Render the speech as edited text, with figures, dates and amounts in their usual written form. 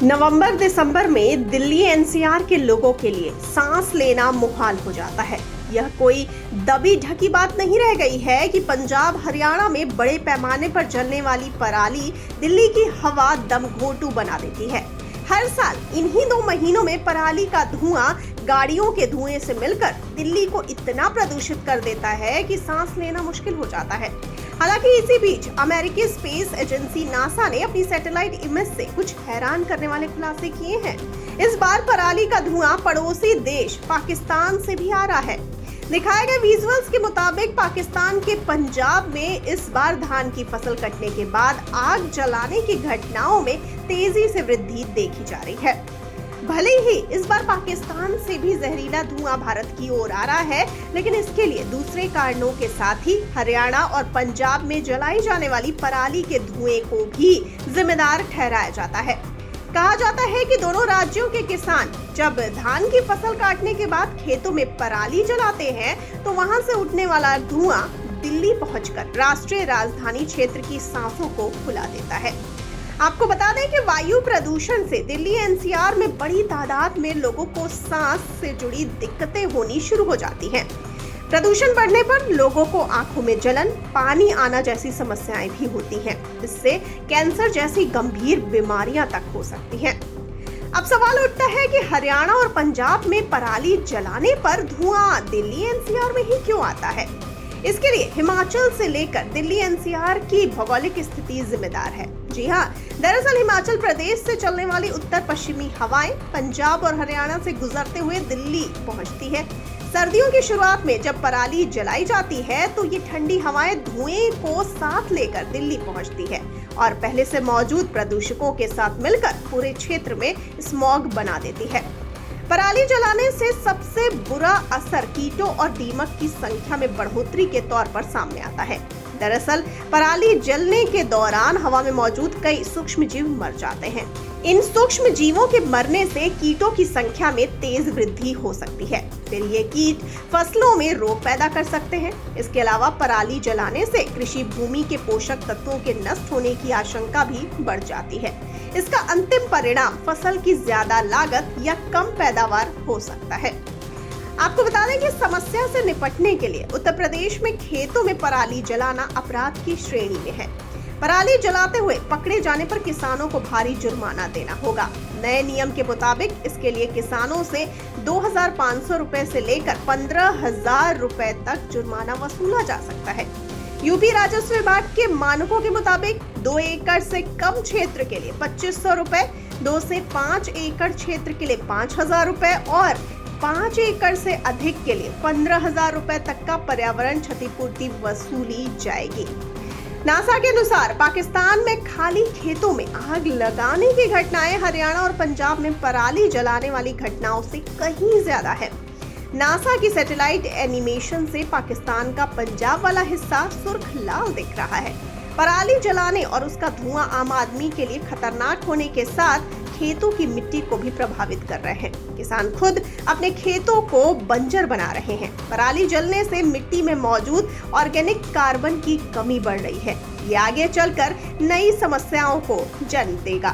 नवंबर दिसंबर में दिल्ली एनसीआर के लोगों के लिए सांस लेना मुहाल हो जाता है। यह कोई दबी ढकी बात नहीं रह गई है कि पंजाब हरियाणा में बड़े पैमाने पर जलने वाली पराली दिल्ली की हवा दमघोंटू बना देती है। हर साल इन्हीं 2 महीनों में पराली का धुआं गाड़ियों के धुएं से मिलकर दिल्ली को इतना प्रदूषित कर देता है कि सांस लेना मुश्किल हो जाता है। हालांकि इसी बीच अमेरिकी स्पेस एजेंसी नासा ने अपनी सैटेलाइट इमेज से कुछ हैरान करने वाले खुलासे किए हैं। इस बार पराली का धुआं पड़ोसी देश पाकिस्तान से भी आ रहा है। दिखाए गए विजुअल्स के मुताबिक पाकिस्तान के पंजाब में इस बार धान की फसल कटने के बाद आग जलाने की घटनाओं में तेजी से वृद्धि देखी जा रही है। भले ही इस बार पाकिस्तान से भी जहरीला धुआं भारत की ओर आ रहा है, लेकिन इसके लिए दूसरे कारणों के साथ ही हरियाणा और पंजाब में जलाई जाने वाली पराली के धुएं को भी जिम्मेदार ठहराया जाता है। कहा जाता है कि दोनों राज्यों के किसान जब धान की फसल काटने के बाद खेतों में पराली जलाते हैं तो वहां से उठने वाला धुआं दिल्ली पहुंचकर राष्ट्रीय राजधानी क्षेत्र की सांसों को फुला देता है। आपको बता दें कि वायु प्रदूषण से दिल्ली एनसीआर में बड़ी तादाद में लोगों को सांस से जुड़ी दिक्कतें होनी शुरू हो जाती हैं। प्रदूषण बढ़ने पर लोगों को आंखों में जलन, पानी आना जैसी समस्याएं भी होती हैं। इससे कैंसर जैसी गंभीर बीमारियां तक हो सकती हैं। अब सवाल उठता है कि हरियाणा और पंजाब में पराली जलाने पर धुआं दिल्ली एनसीआर में ही क्यों आता है? इसके लिए हिमाचल से लेकर दिल्ली एनसीआर की भौगोलिक स्थिति जिम्मेदार है। जी हाँ, दरअसल हिमाचल प्रदेश से चलने वाली उत्तर पश्चिमी हवाएं पंजाब और हरियाणा से गुजरते हुए दिल्ली पहुंचती है। सर्दियों की शुरुआत में जब पराली जलाई जाती है तो ये ठंडी हवाएं धुएं को साथ लेकर दिल्ली पहुंचती है और पहले से मौजूद प्रदूषकों के साथ मिलकर पूरे क्षेत्र में स्मॉग बना देती है। पराली जलाने से सबसे बुरा असर कीटों और दीमक की संख्या में बढ़ोतरी के तौर पर सामने आता है। दरअसल पराली जलने के दौरान हवा में मौजूद कई सूक्ष्म जीव मर जाते हैं। इन सूक्ष्म जीवों के मरने से कीटों की संख्या में तेज वृद्धि हो सकती है। फिर ये कीट फसलों में रोग पैदा कर सकते हैं। इसके अलावा पराली जलाने से कृषि भूमि के पोषक तत्वों के नष्ट होने की आशंका भी बढ़ जाती है। इसका अंतिम परिणाम फसल की ज्यादा लागत या कम पैदावार हो सकता है। आपको बता दें कि समस्या से निपटने के लिए उत्तर प्रदेश में खेतों में पराली जलाना अपराध की श्रेणी में है। पराली जलाते हुए पकड़े जाने पर किसानों को भारी जुर्माना देना होगा। नए नियम के मुताबिक इसके लिए किसानों से 2,500 रुपए से लेकर 15,000 रुपए तक जुर्माना वसूला जा सकता है। यूपी राजस्व विभाग के मानकों के मुताबिक 2 एकड़ से कम क्षेत्र के लिए 2,500 रुपए, 2 से 5 एकड़ क्षेत्र के लिए 5,000 रुपए और 5 एकड़ से अधिक के लिए 15,000 रुपए तक का पर्यावरण क्षतिपूर्ति वसूली जाएगी। नासा के अनुसार पाकिस्तान में खाली खेतों में आग लगाने की घटनाएं हरियाणा और पंजाब में पराली जलाने वाली घटनाओं से कहीं ज्यादा है। नासा की सैटेलाइट एनिमेशन से पाकिस्तान का पंजाब वाला हिस्सा सुर्ख लाल दिख रहा है। पराली जलाने और उसका धुआं आम आदमी के लिए खतरनाक होने के साथ खेतों की मिट्टी को भी प्रभावित कर रहे हैं। किसान खुद अपने खेतों को बंजर बना रहे हैं। पराली जलने से मिट्टी में मौजूद ऑर्गेनिक कार्बन की कमी बढ़ रही है। ये आगे चलकर नई समस्याओं को जन्म देगा।